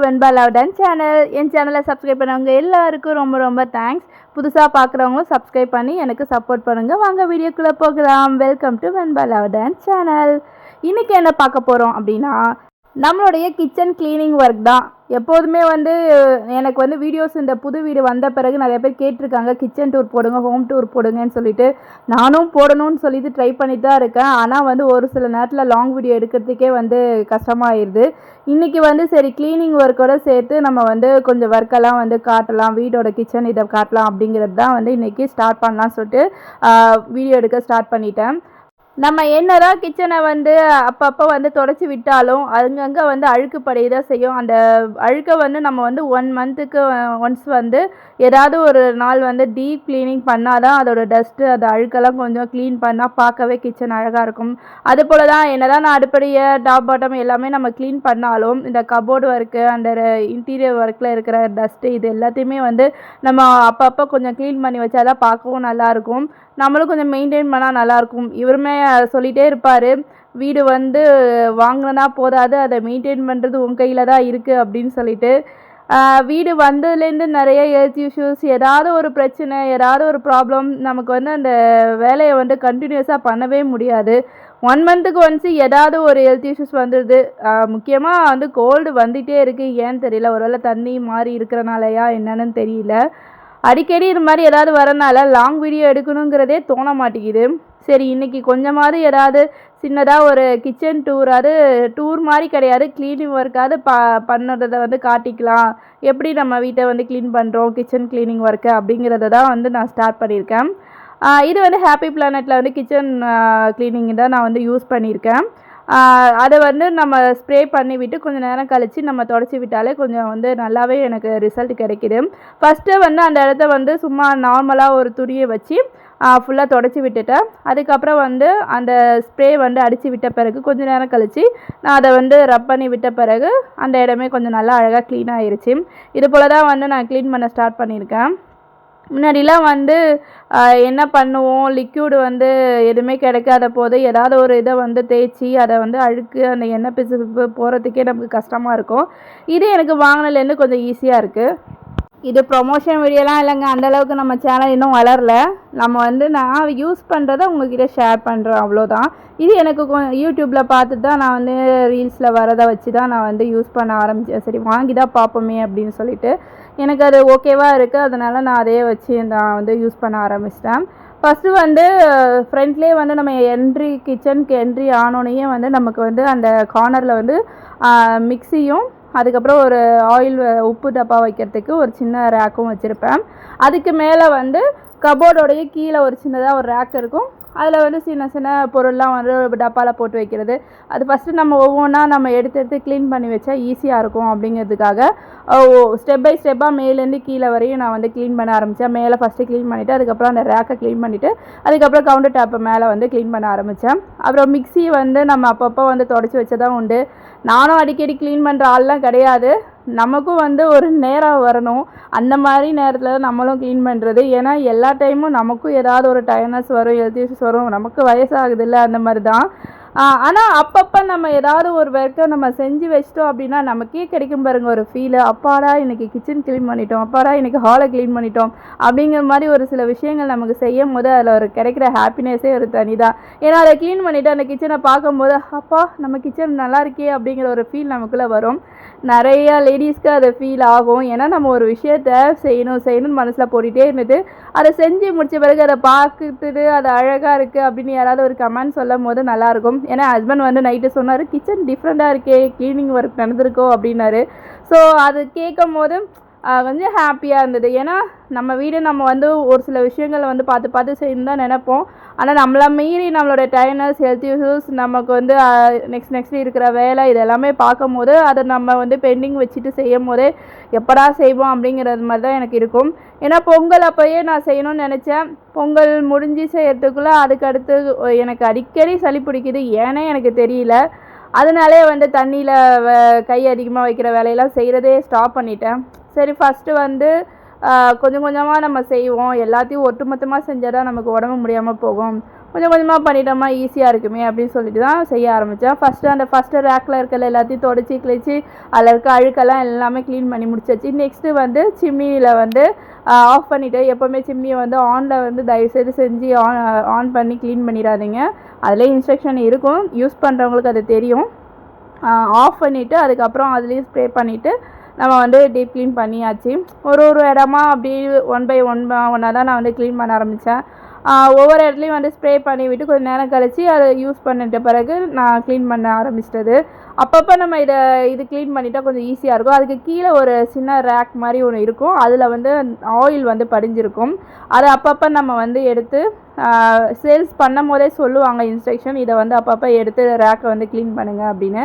வெண்பா லவ்டன் சேனல். என் சேனலை சப்ஸ்கிரைப் பண்ணவங்க எல்லாருக்கும் ரொம்ப ரொம்ப தேங்க்ஸ். புதுசாக பார்க்குறவங்களும் சப்ஸ்கிரைப் பண்ணி எனக்கு சப்போர்ட் பண்ணுங்கள். வாங்க வீடியோக்குள்ளே போகலாம். வெல்கம் டு வெண்பா லவ்டன் சேனல். இன்றைக்கி என்ன பார்க்க போகிறோம் அப்படின்னா, நம்மளுடைய கிச்சன் கிளீனிங் ஒர்க் தான். எப்போதுமே எனக்கு வீடியோஸ் இந்த புது வீடு வந்த பிறகு நிறைய பேர் கேட்டிருக்காங்க, கிச்சன் டூர் போடுங்க, ஹோம் டூர் போடுங்கன்னு சொல்லிட்டு. நானும் போடணும்னு சொல்லிட்டு ட்ரை பண்ணிட்டு தான் இருக்கேன். ஆனால் ஒரு சில நேரத்தில் லாங் வீடியோ எடுக்கிறதுக்கே கஷ்டமாகிடுது. இன்றைக்கி சரி கிளீனிங் ஒர்க்கோடு சேர்த்து நம்ம கொஞ்சம் ஒர்க்கெல்லாம் காட்டலாம், வீடோட கிச்சன் இதை காட்டலாம் அப்படிங்கிறது தான் இன்றைக்கி ஸ்டார்ட் பண்ணலான்னு சொல்லிட்டு வீடியோ எடுக்க ஸ்டார்ட் பண்ணிட்டேன். நம்ம என்னதான் கிச்சனை அப்பப்போ தொடச்சி விட்டாலும் அங்கங்கே அழுக்கு படைய தான் செய்யும். அந்த அழுக்கை நம்ம 1 மந்த்துக்கு ஒன்ஸ் ஏதாவது ஒரு நாள் டீப் க்ளீனிங் பண்ணால் தான் அதோடய டஸ்ட்டு அந்த அழுக்கெல்லாம் கொஞ்சம் க்ளீன் பண்ணால் பார்க்கவே கிச்சன் அழகாக இருக்கும். அதுபோல் தான் என்னதான் நான் அடுப்படியை டாப் பாட்டம் எல்லாமே நம்ம க்ளீன் பண்ணாலும் இந்த கபோர்டு ஒர்க்கு அந்த இன்டீரியர் ஒர்க்கில் இருக்கிற டஸ்ட்டு இது எல்லாத்தையுமே நம்ம அப்பப்போ கொஞ்சம் க்ளீன் பண்ணி வச்சா தான் பார்க்கவும் நல்லாயிருக்கும், நம்மளும் கொஞ்சம் மெயின்டைன் பண்ணால் நல்லாயிருக்கும். இவருமே சொல்லிகிட்டே இருப்பார், வீடு வாங்கினா போதாது, அதை மெயின்டைன் பண்ணுறது உன் கையில் தான் இருக்குது அப்படின்னு சொல்லிட்டு. வீடு வந்ததுலேருந்து நிறைய ஹெல்த் இஷ்யூஸ், ஏதாவது ஒரு பிரச்சனை, ஏதாவது ஒரு ப்ராப்ளம், நமக்கு அந்த வேலையை கண்டினியூஸாக பண்ணவே முடியாது. 1 மந்த்துக்கு ஒன்ஸு ஏதாவது ஒரு ஹெல்த் இஷ்யூஸ் வந்துடுது. முக்கியமாக கோல்டு வந்துகிட்டே இருக்குது, ஏன்னு தெரியல. ஒருவேளை தண்ணி மாறி இருக்கிறனாலயா என்னன்னு தெரியல. அடிக்கடி இது மாதிரி ஏதாவது வரனால லாங் வீடியோ எடுக்கணுங்கிறதே தோண மாட்டேங்குது. சரி இன்றைக்கி கொஞ்சமாவது ஏதாவது சின்னதாக ஒரு கிச்சன் டூர், அது டூர் மாதிரி கிடையாது, க்ளீனிங் ஒர்க்காவது பண்ணுறதை காட்டிக்கலாம், எப்படி நம்ம வீட்டை க்ளீன் பண்ணுறோம், கிச்சன் க்ளீனிங் ஒர்க்கு அப்படிங்கிறத தான் நான் ஸ்டார்ட் பண்ணியிருக்கேன். இது ஹாப்பி பிளானட்டில் கிச்சன் க்ளீனிங் தான் நான் யூஸ் பண்ணியிருக்கேன். அதை நம்ம ஸ்ப்ரே பண்ணிவிட்டு கொஞ்சம் நேரம் கழித்து நம்ம தொடச்சி விட்டாலே கொஞ்சம் நல்லாவே எனக்கு ரிசல்ட் கிடைக்கிது. ஃபஸ்ட்டு அந்த இடத்த சும்மா நார்மலாக ஒரு துணியை வச்சு ஃபுல்லாக தொடச்சி விட்டுட்டேன். அதுக்கப்புறம் அந்த ஸ்ப்ரே அடித்து விட்ட பிறகு கொஞ்சம் நேரம் கழித்து நான் அதை ரப் பண்ணி விட்ட பிறகு அந்த இடமே கொஞ்சம் நல்லா அழகாக க்ளீன் ஆகிருச்சு. இது போல் தான் நான் க்ளீன் பண்ண ஸ்டார்ட் பண்ணியிருக்கேன். முன்னாடிலாம் என்ன பண்ணுவோம், லிக்யூடு எதுவுமே கிடைக்காத போது ஏதாவது ஒரு இதை தேய்ச்சி அதை அழுக்கு அந்த எண்ணெய் பிசுப்பு போகிறதுக்கே நமக்கு கஷ்டமாக இருக்கும். இது எனக்கு வாங்கினதுலேருந்து கொஞ்சம் ஈஸியாக இருக்குது. இது ப்ரொமோஷன் வீடியோலாம் இல்லைங்க, அந்தளவுக்கு நம்ம சேனல் இன்னும் வளரல. நம்ம நான் யூஸ் பண்ணுறதை உங்ககிட்ட ஷேர் பண்ணுறேன், அவ்வளோதான். இது எனக்கு யூடியூப்பில் பார்த்துட்டு தான் நான் ரீல்ஸில் வரதை வச்சு தான் நான் யூஸ் பண்ண ஆரம்பித்தேன். சரி வாங்கி தான் பார்ப்போமே அப்படின்னு சொல்லிட்டு எனக்கு அது ஓகேவாக இருக்குது. அதனால் நான் அதே வச்சு நான் யூஸ் பண்ண ஆரம்பிச்சிட்டேன். ஃபஸ்ட்டு ஃப்ரண்ட்லேயே நம்ம கிச்சனுக்கு என்ட்ரி ஆனோனையே நமக்கு அந்த கார்னரில் மிக்சியும் அதுக்கப்புறம் ஒரு ஆயில் உப்பு டப்பா வைக்கிறதுக்கு ஒரு சின்ன ரேக்கும் வச்சுருப்பேன். அதுக்கு மேலே கபோர்டோடைய கீழே ஒரு சின்னதாக ஒரு ரேக் இருக்கும். அதில் சின்ன சின்ன பொருள்லாம் டப்பாவில் போட்டு வைக்கிறது. அது ஃபஸ்ட்டு நம்ம ஒவ்வொன்றா நம்ம எடுத்து க்ளீன் பண்ணி வச்சா ஈஸியாக இருக்கும் அப்படிங்கிறதுக்காக ஸ்டெப் பை ஸ்டெப்பாக மேலேருந்து கீழே வரையும் நான் க்ளீன் பண்ண ஆரம்பித்தேன். மேலே ஃபஸ்ட்டு க்ளீன் பண்ணிவிட்டு அதுக்கப்புறம் அந்த ரேக்கை க்ளீன் பண்ணிவிட்டு அதுக்கப்புறம் கவுண்டர் டாப்பை மேலே க்ளீன் பண்ண ஆரம்பித்தேன். அப்புறம் மிக்ஸி நம்ம அப்பப்போ தொடச்சி வச்சதான் உண்டு. நானும் அடிக்கடி க்ளீன் பண்ணுற ஆள்லாம் கிடையாது. நமக்கும் ஒரு நேரம் வரணும், அந்த மாதிரி நேரத்தில் நம்மளும் க்ளீன் பண்ணுறது. ஏன்னா எல்லா டைமும் நமக்கும் ஏதாவது ஒரு டயர்னஸ் வரும், ஹெல்த் இஷ்யூஸ் வரும், நமக்கு வயசாகுதில்ல, அந்த மாதிரி தான். ஆனால் அப்பப்போ நம்ம ஏதாவது ஒரு ஒர்க்கை நம்ம செஞ்சு வச்சிட்டோம் அப்படின்னா நமக்கே கிடைக்கும் பாருங்க ஒரு ஃபீலு, அப்பாடா இன்றைக்கி கிச்சன் க்ளீன் பண்ணிட்டோம், அப்பாடா இன்றைக்கி ஹாலை க்ளீன் பண்ணிட்டோம் அப்படிங்கிற மாதிரி ஒரு சில விஷயங்கள் நமக்கு செய்யும் போது அதில் ஒரு கிடைக்கிற ஹாப்பினஸே ஒரு தனி தான். ஏன்னா அதை க்ளீன் பண்ணிவிட்டு அந்த கிச்சனை பார்க்கும்போது அப்பா நம்ம கிச்சன் நல்லா இருக்கே அப்படிங்கிற ஒரு ஃபீல் நமக்குள்ளே வரும். நிறையா லேடிஸ்க்கு அது ஃபீல் ஆகும். ஏன்னா நம்ம ஒரு விஷயத்த செய்யணும்னு மனசில் போட்டுகிட்டே இருந்துட்டு அதை செஞ்சு முடித்த பிறகு அதை பார்த்துட்டு அது அழகாக இருக்குது அப்படின்னு யாராவது ஒரு கமெண்ட் சொல்லும் போது நல்லாயிருக்கும். ஏன்னா ஹஸ்பண்ட் நைட்டு சொன்னார், கிச்சன் டிஃப்ரெண்ட்டாக இருக்கே, க்ளீனிங் ஒர்க் நடந்திருக்கோ அப்படின்னாரு. ஸோ அது கேட்கும் போது கொஞ்சம் ஹாப்பியாக இருந்தது. ஏன்னா நம்ம வீடு நம்ம ஒரு சில விஷயங்களை பார்த்து செய்யணும் தான் நினைப்போம். ஆனால் நம்மளை மீறி நம்மளோட டயர்னஸ், ஹெல்த் இஷ்யூஸ், நமக்கு நெக்ஸ்ட் இருக்கிற வேலை இதெல்லாமே பார்க்கும் போது அதை நம்ம பெண்டிங் வச்சுட்டு செய்யும் போதே எப்படா செய்வோம் அப்படிங்கிறது மாதிரி தான் எனக்கு இருக்கும். ஏன்னா பொங்கல் அப்போயே நான் செய்யணும்னு நினச்சேன். பொங்கல் முடிஞ்சு செய்யறதுக்குள்ளே அதுக்கடுத்து எனக்கு அடிக்கடி சளி பிடிக்குது, ஏன்னே எனக்கு தெரியல. அதனாலே தண்ணியில் கை அதிகமாக வைக்கிற வேலையெல்லாம் செய்கிறதே ஸ்டாப் பண்ணிட்டேன். சரி ஃபஸ்ட்டு கொஞ்சம் கொஞ்சமாக நம்ம செய்வோம், எல்லாத்தையும் ஒட்டுமொத்தமாக செஞ்சால் தான் நமக்கு உடம்பு முடியாமல் போகும். கொஞ்சம் கொஞ்சமாக பண்ணிட்டோமா ஈஸியாக இருக்குமே அப்படின்னு சொல்லிட்டு தான் செய்ய ஆரம்பித்தேன். ஃபஸ்ட்டு ரேக்கில் இருக்கிற எல்லாத்தையும் தொடச்சி கிழிச்சு அதில் இருக்க அழுக்கெல்லாம் எல்லாமே க்ளீன் பண்ணி முடிச்சாச்சு. நெக்ஸ்ட்டு வந்து சிம்மியில் வந்து ஆஃப் பண்ணிவிட்டு, எப்போவுமே சிம்மியை வந்து ஆனில் வந்து தயவுசெய்து செஞ்சு ஆன் பண்ணி க்ளீன் பண்ணிடாதீங்க. அதிலே இன்ஸ்ட்ரக்ஷன் இருக்கும், யூஸ் பண்ணுறவங்களுக்கு அது தெரியும். ஆஃப் பண்ணிவிட்டு அதுக்கப்புறம் அதுலேயும் ஸ்ப்ரே பண்ணிவிட்டு நம்ம வந்து டீப் க்ளீன் பண்ணியாச்சு. ஒரு இடமா அப்படியே ஒன் பை ஒன்னாக தான் நான் வந்து க்ளீன் பண்ண ஆரம்பித்தேன். ஒவ்வொரு இடத்துலையும் வந்து ஸ்ப்ரே பண்ணி விட்டு கொஞ்சம் நேரம் கழித்து அதை யூஸ் பண்ணிட்ட பிறகு நான் க்ளீன் பண்ண ஆரம்பிச்சிட்டது. அப்பப்போ நம்ம இது க்ளீன் பண்ணிட்டால் கொஞ்சம் ஈஸியாக இருக்கும். அதுக்கு கீழே ஒரு சின்ன ரேக் மாதிரி ஒன்று இருக்கும், அதில் வந்து ஆயில் வந்து படிஞ்சிருக்கும். அதை அப்பப்போ நம்ம வந்து எடுத்து சேல்ஸ் பண்ணும் போதே சொல்லுவாங்க இன்ஸ்ட்ரக்ஷன், இதை வந்து அப்பப்போ எடுத்து ரேக்கை வந்து க்ளீன் பண்ணுங்கள் அப்படின்னு.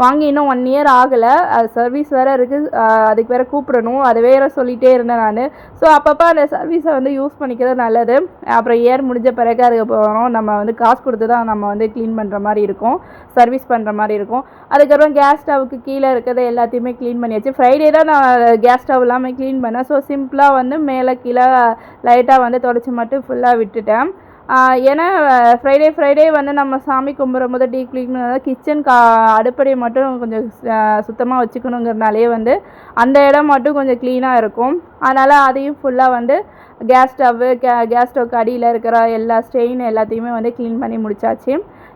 வாங்கி இன்னும் 1 இயர் ஆகலை, அது சர்வீஸ் வேறு இருக்குது, அதுக்கு வேறு கூப்பிடணும், அது வேறு சொல்லிகிட்டே இருந்தேன் நான். ஸோ அப்பப்போ அந்த சர்வீஸை வந்து யூஸ் பண்ணிக்கிறது நல்லது. அப்புறம் இயர் முடிஞ்ச பிறகு அதுக்கப்புறம் நம்ம வந்து காசு கொடுத்து தான் நம்ம வந்து க்ளீன் பண்ணுற மாதிரி இருக்கும், சர்வீஸ் பண்ணுற மாதிரி இருக்கும். அதுக்கப்புறம் கேஸ் ஸ்டவ்வுக்கு கீழே இருக்கிறத எல்லாத்தையுமே க்ளீன் பண்ணியாச்சு. ஃப்ரைடே தான் நான் கேஸ் ஸ்டவ் எல்லாமே க்ளீன் பண்ணேன். ஸோ சிம்பிளாக வந்து மேலே கீழே லைட்டாக வந்து தொடச்சி மட்டும் ஃபுல்லாக விட்டுட்டேன். ஏன்னா ஃப்ரைடே வந்து நம்ம சாமி கும்பிடும் போது டீப் க்ளீன் கிச்சன் அடுப்படையை மட்டும் கொஞ்சம் சுத்தமாக வச்சுக்கணுங்கிறனாலே வந்து அந்த இடம் மட்டும் கொஞ்சம் க்ளீனாக இருக்கும். அதனால் அதையும் ஃபுல்லாக வந்து கேஸ் ஸ்டவ்வுக்கு அடியில் இருக்கிற எல்லா ஸ்டெயின் எல்லாத்தையுமே வந்து க்ளீன் பண்ணி முடிச்சாச்சு.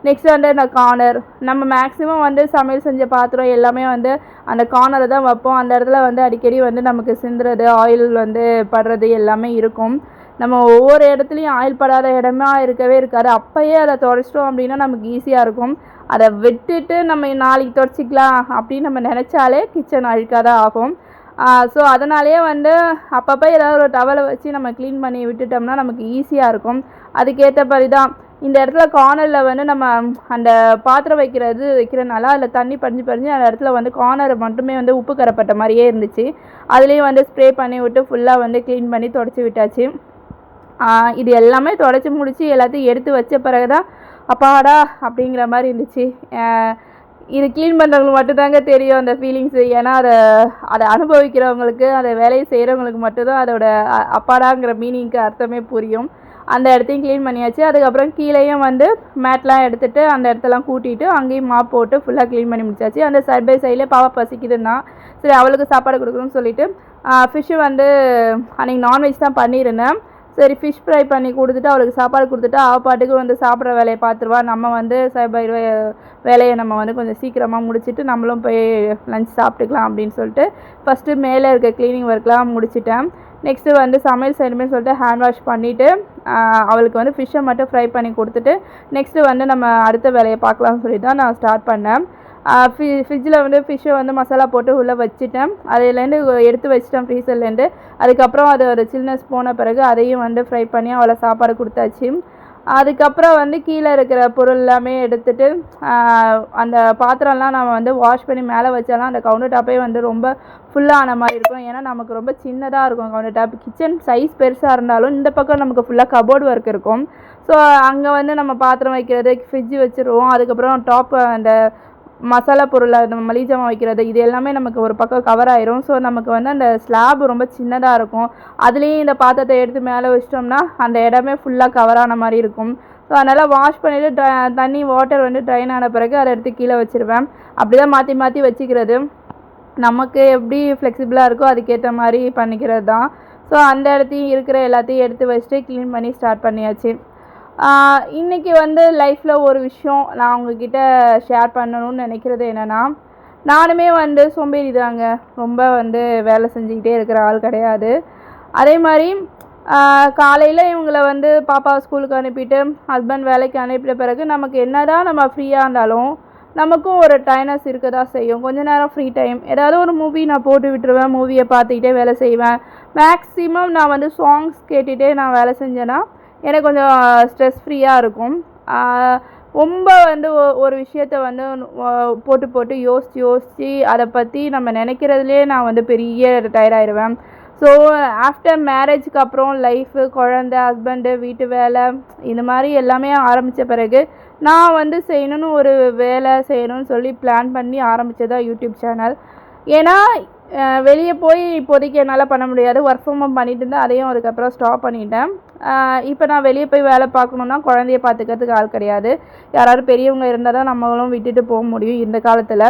நெக்ஸ்ட் வந்து அந்த கார்னர், நம்ம மேக்ஸிமம் வந்து சமையல் செஞ்ச பாத்திரம் எல்லாமே வந்து அந்த கார்னரை தான் வைப்போம். அந்த இடத்துல வந்து அடிக்கடி வந்து நமக்கு சிந்துறது, ஆயில் வந்து படுறது எல்லாமே இருக்கும். நம்ம ஒவ்வொரு இடத்துலையும் ஆயில் படாத இடமா இருக்கவே இருக்காது. அப்போயே அதை தொடச்சிட்டோம் அப்படின்னா நமக்கு ஈஸியாக இருக்கும். அதை விட்டுட்டு நம்ம நாளைக்கு தொடச்சிக்கலாம் அப்படின்னு நம்ம நினச்சாலே கிச்சன் அழுக்காக தான் ஆகும். ஸோ அதனாலேயே வந்து அப்பப்போ ஏதாவது ஒரு டவலை வச்சு நம்ம க்ளீன் பண்ணி விட்டுட்டோம்னா நமக்கு ஈஸியாக இருக்கும். அதுக்கேற்ற மாதிரி தான் இந்த இடத்துல கார்னரில் வந்து நம்ம அந்த பாத்திரம் வைக்கிறனால அதில் தண்ணி படிஞ்சு அந்த இடத்துல வந்து கார்னர் மட்டுமே வந்து உப்பு கரைப்பட்ட மாதிரியே இருந்துச்சு. அதுலேயும் வந்து ஸ்ப்ரே பண்ணி விட்டு ஃபுல்லாக வந்து க்ளீன் பண்ணி தொடச்சி விட்டாச்சு. இது எல்லாமே தொடச்சி முடித்து எல்லாத்தையும் எடுத்து வச்ச பிறகு தான் அப்பாடா அப்படிங்கிற மாதிரி இருந்துச்சு. இது க்ளீன் பண்ணுறவங்களுக்கு மட்டும்தாங்க தெரியும் அந்த ஃபீலிங்ஸு. ஏன்னா அதை அனுபவிக்கிறவங்களுக்கு, அதை வேலையை செய்கிறவங்களுக்கு மட்டும்தான் அதோட அப்பாடாங்கிற மீனிங்க்கு அர்த்தமே புரியும். அந்த இடத்தையும் க்ளீன் பண்ணியாச்சு. அதுக்கப்புறம் கீழேயும் வந்து மேட்லாம் எடுத்துகிட்டு அந்த இடத்தெல்லாம் கூட்டிகிட்டு அங்கேயும் மாப் போட்டு ஃபுல்லாக க்ளீன் பண்ணி முடிச்சாச்சு. அந்த சைட் பை சைட்லேயே பாப்பா பசிக்குதுன்னா சரி அவளுக்கு சாப்பாடு கொடுக்கணும்னு சொல்லிவிட்டு ஃபிஷ்ஷு வந்து அன்றைக்கி நான்வெஜ் தான் பண்ணியிருந்தேன். சரி ஃபிஷ் ஃப்ரை பண்ணி கொடுத்துட்டு அவளுக்கு சாப்பாடு கொடுத்துட்டு அவள் பாட்டுக்கு வந்து சாப்பிட்ற வேலையை பார்த்துருவா. நம்ம வந்து வேலையை நம்ம வந்து கொஞ்சம் சீக்கிரமாக முடிச்சுட்டு நம்மளும் போய் லஞ்ச் சாப்பிட்டுக்கலாம் அப்படின்னு சொல்லிட்டு ஃபஸ்ட்டு மேலே இருக்க க்ளீனிங் ஒர்க்லாம் முடிச்சிட்டேன். நெக்ஸ்ட்டு வந்து சமையல் செய்யணுமே சொல்லிட்டு ஹேண்ட் வாஷ் பண்ணிவிட்டு அவளுக்கு வந்து ஃபிஷ்ஷை மட்டும் ஃப்ரை பண்ணி கொடுத்துட்டு நெக்ஸ்ட்டு வந்து நம்ம அடுத்த வேலையை பார்க்கலாம்னு சொல்லி தான் நான் ஸ்டார்ட் பண்ணேன். ஃப்ரிட்ஜில் வந்து ஃபிஷ்ஷை வந்து மசாலா போட்டு உள்ளே வச்சுட்டேன். அதுலேருந்து எடுத்து வச்சிட்டேன் ஃப்ரீசர்லேருந்து. அதுக்கப்புறம் அது ஒரு சில்னஸ் போன பிறகு அதையும் வந்து ஃப்ரை பண்ணி அவளை சாப்பாடு கொடுத்தாச்சு. அதுக்கப்புறம் வந்து கீழே இருக்கிற பொருள் எல்லாமே எடுத்துகிட்டு அந்த பாத்திரம்லாம் நம்ம வந்து வாஷ் பண்ணி மேலே வச்சாலாம் அந்த கவுண்டர் டாப்பே வந்து ரொம்ப ஃபுல்லான மாதிரி இருக்கும். ஏன்னா நமக்கு ரொம்ப சின்னதாக இருக்கும் கவுண்டர் டாப். கிச்சன் சைஸ் பெருசாக இருந்தாலும் இந்த பக்கம் நமக்கு ஃபுல்லாக கபோர்டு ஒர்க் இருக்கும். ஸோ அங்கே வந்து நம்ம பாத்திரம் வைக்கிறது, ஃப்ரிட்ஜ் வச்சுருவோம். அதுக்கப்புறம் டாப் அந்த மசாலா பொருள், நம்ம மளிகை ஜாமான் வைக்கிறது, இது எல்லாமே நமக்கு ஒரு பக்கம் கவர் ஆயிரும். ஸோ நமக்கு வந்து அந்த ஸ்லாப் ரொம்ப சின்னதாக இருக்கும். அதுலேயும் இந்த பாத்திரத்தை எடுத்து மேலே வச்சிட்டோம்னா அந்த இடமே ஃபுல்லாக கவர் ஆன மாதிரி இருக்கும். ஸோ அதனால் வாஷ் பண்ணிவிட்டு வாட்டர் வந்து ட்ரைன் ஆன பிறகு அதை எடுத்து கீழே வச்சுருவேன். அப்படி தான் மாற்றி வச்சுக்கிறது. நமக்கு எப்படி ஃப்ளெக்சிபிளாக இருக்கோ அதுக்கேற்ற மாதிரி பண்ணிக்கிறது தான். ஸோ அந்த இடத்தையும் இருக்கிற எல்லாத்தையும் எடுத்து வச்சுட்டு க்ளீன் பண்ணி ஸ்டார்ட் பண்ணியாச்சு. இன்றைக்கி வந்து லைஃப்பில் ஒரு விஷயம் நான் உங்ககிட்ட ஷேர் பண்ணணும்னு நினைக்கிறது என்னென்னா, நானுமே வந்து சோம்பேறி தாங்க. ரொம்ப வந்து வேலை செஞ்சுக்கிட்டே இருக்கிற ஆள் கிடையாது. அதே மாதிரி காலையில் இவங்களை வந்து பாப்பாவை ஸ்கூலுக்கு அனுப்பிட்டு ஹஸ்பண்ட் வேலைக்கு அனுப்பிட்ட பிறகு நமக்கு என்ன தான் நம்ம ஃப்ரீயாக இருந்தாலும் நமக்கும் ஒரு டைனஸ் இருக்க தான் செய்யும். கொஞ்ச நேரம் ஃப்ரீ டைம் ஏதாவது ஒரு மூவி நான் போட்டு விட்டுருவேன். மூவியை பார்த்துக்கிட்டே வேலை செய்வேன். மேக்ஸிமம் நான் வந்து சாங்ஸ் கேட்டுகிட்டே நான் வேலை செஞ்சேன்னா எனக்கு கொஞ்சம் ஸ்ட்ரெஸ் ஃப்ரீயாக இருக்கும். ரொம்ப வந்து ஒரு விஷயத்த வந்து போட்டு யோசித்து அதை பற்றி நம்ம நினைக்கிறதுலே நான் வந்து பெரிய டயர்டாயிடுவேன். ஸோ ஆஃப்டர் மேரேஜுக்கு அப்புறம் லைஃபு, குழந்த, ஹஸ்பண்டு, வீட்டு வேலை இந்த மாதிரி எல்லாமே ஆரம்பித்த பிறகு நான் வந்து ஒரு வேலை செய்யணும்னு சொல்லி பிளான் பண்ணி ஆரம்பித்ததான் யூடியூப் சேனல். ஏன்னா வெளியே போய் இப்போதைக்கு என்னால் பண்ண முடியாது. ஒர்க் ஃப்ரம் ஹோம் பண்ணிட்டு இருந்தேன். அதையும் அதுக்கப்புறம் ஸ்டாப் பண்ணிட்டேன். இப்போ நான் வெளியே போய் வேலை பார்க்கணுன்னா குழந்தைய பார்த்துக்கிறதுக்கு ஆள் கிடையாது. யாராவது பெரியவங்க இருந்தால் தான் நம்மளும் விட்டுட்டு போக முடியும். இந்த காலத்தில்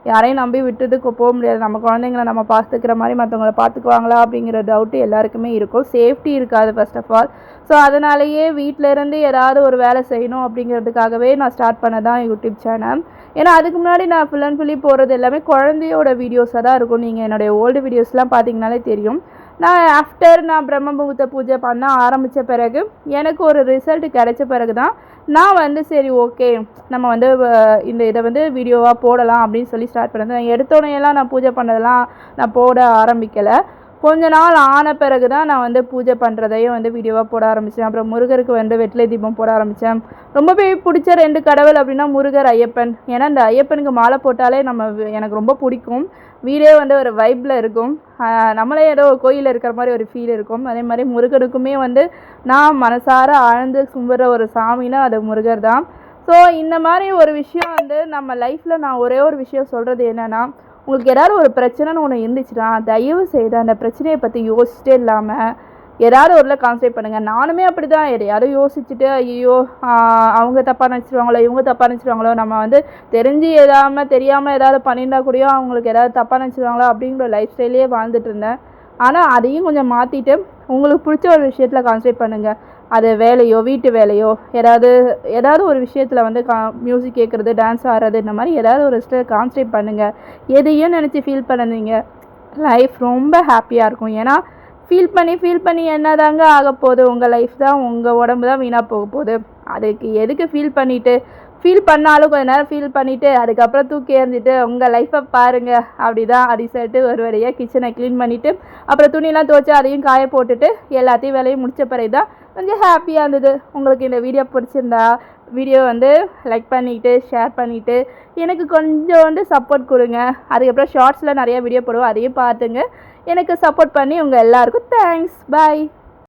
யாரையும் நம்பி விட்டுட்டு போக முடியாது. நம்ம குழந்தைங்கள நம்ம பார்த்துக்கிற மாதிரி மற்றவங்கள பார்த்துக்குவாங்களா அப்படிங்கிற டவுட்டு எல்லாருக்குமே இருக்கும். சேஃப்டி இருக்காது ஃபர்ஸ்ட் ஆஃப் ஆல். ஸோ அதனாலேயே வீட்டிலேருந்து ஏதாவது ஒரு வேலை செய்யணும் அப்படிங்கிறதுக்காகவே நான் ஸ்டார்ட் பண்ண தான் யூடியூப் சேனல். ஏன்னா அதுக்கு முன்னாடி நான் ஃபுல் அண்ட் ஃபுல்லி போகிறது எல்லாமே குழந்தையோட வீடியோஸாக தான் இருக்கும். நீங்கள் என்னுடைய ஓல்டு வீடியோஸ்லாம் பார்த்தீங்கனாலே தெரியும். நான் பிரம்ம முகூர்த்த பூஜை பண்ண ஆரம்பித்த பிறகு எனக்கு ஒரு ரிசல்ட் கிடைச்ச பிறகு தான் நான் சரி ஓகே நம்ம இதை வீடியோவாக போடலாம் அப்படின்னு சொல்லி ஸ்டார்ட் பண்ணது. நான் எடுத்தோடனேலாம் நான் பூஜை பண்ணதெல்லாம் நான் போட ஆரம்பிக்கலை. கொஞ்ச நாள் ஆன பிறகு தான் நான் பூஜை பண்ணுறதையும் வீடியோவாக போட ஆரம்பித்தேன். அப்புறம் முருகருக்கு வெற்றிலை தீபம் போட ஆரம்பித்தேன். ரொம்பவே பிடிச்ச 2 கடவுள் அப்படின்னா முருகர், ஐயப்பன். ஏன்னா இந்த ஐயப்பனுக்கு மாலை போட்டாலே எனக்கு ரொம்ப பிடிக்கும். வீடே ஒரு வைப்பில் இருக்கும். நம்மளே ஏதோ கோயிலில் இருக்கிற மாதிரி ஒரு ஃபீல் இருக்கும். அதே மாதிரி முருகனுக்குமே நான் மனசார ஆழ்ந்து கும்பிட்ற ஒரு சாமின்னா அது முருகர் தான். ஸோ இந்த மாதிரி ஒரு விஷயம் நம்ம லைஃப்பில் நான் ஒரே ஒரு விஷயம் சொல்கிறது என்னென்னா, உங்களுக்கு ஏதாவது ஒரு பிரச்சனைன்னு ஒன்று இருந்துச்சுன்னா தயவு செய்து அந்த பிரச்சனையை பற்றி யோசிச்சிட்டே இல்லாமல் ஏதாவது ஒருல கான்சன்ட்ரேட் பண்ணுங்கள். நானுமே அப்படி தான் எதையாவது யோசிச்சுட்டு ஐயோ அவங்க தப்பாக நினச்சிடுவாங்களோ இவங்க தப்பாக நினச்சிடுவாங்களோ, நம்ம தெரிஞ்சு தெரியாமல் ஏதாவது பண்ணியிருந்தா கூடயோ அவங்களுக்கு ஏதாவது தப்பாக நினச்சிடுவாங்களோ அப்படிங்கிற லைஃப் ஸ்டைலே வாழ்ந்துட்டு இருந்தேன். ஆனால் அதையும் கொஞ்சம் மாற்றிட்டு உங்களுக்கு பிடிச்ச ஒரு விஷயத்தில் கான்சன்ட்ரேட் பண்ணுங்கள். அது வேலையோ வீட்டு வேலையோ ஏதாவது ஒரு விஷயத்தில் மியூசிக் கேட்குறது, டான்ஸ் ஆடுறது, இந்த மாதிரி ஏதாவது ஒரு விஷயத்தில் கான்சன்ட்ரேட் பண்ணுங்கள். எதையும் நினச்சி ஃபீல் பண்ணுவீங்க, லைஃப் ரொம்ப ஹாப்பியாக இருக்கும். ஏன்னா ஃபீல் பண்ணி என்னதாங்க ஆக போகுது? உங்கள் லைஃப் தான், உங்கள் உடம்பு தான் வீணாக போக போகுது. அதுக்கு எதுக்கு ஃபீல் பண்ணாலும் கொஞ்ச நேரம் ஃபீல் பண்ணிவிட்டு அதுக்கப்புறம் தூக்கி எறிஞ்சிட்டு உங்கள் லைஃப்பை பாருங்கள். அப்படி சொல்லிட்டு ஒரு வழியாக கிச்சனை க்ளீன் பண்ணிவிட்டு அப்புறம் துணியெல்லாம் துவைச்சி அதையும் காய போட்டுட்டு எல்லாத்தையும் வேலையும் முடித்த பிறகு தான் கொஞ்சம் ஹாப்பியாக இருந்தது. உங்களுக்கு இந்த வீடியோ பிடிச்சிருந்தா வீடியோ லைக் பண்ணிவிட்டு ஷேர் பண்ணிவிட்டு எனக்கு கொஞ்சம் சப்போர்ட் கொடுங்க. அதுக்கப்புறம் ஷார்ட்ஸில் நிறையா வீடியோ போடுவோம், அதையும் பார்த்துங்க. எனக்கு சப்போர்ட் பண்ணி உங்கள் எல்லாருக்கும் தேங்க்ஸ். பாய்.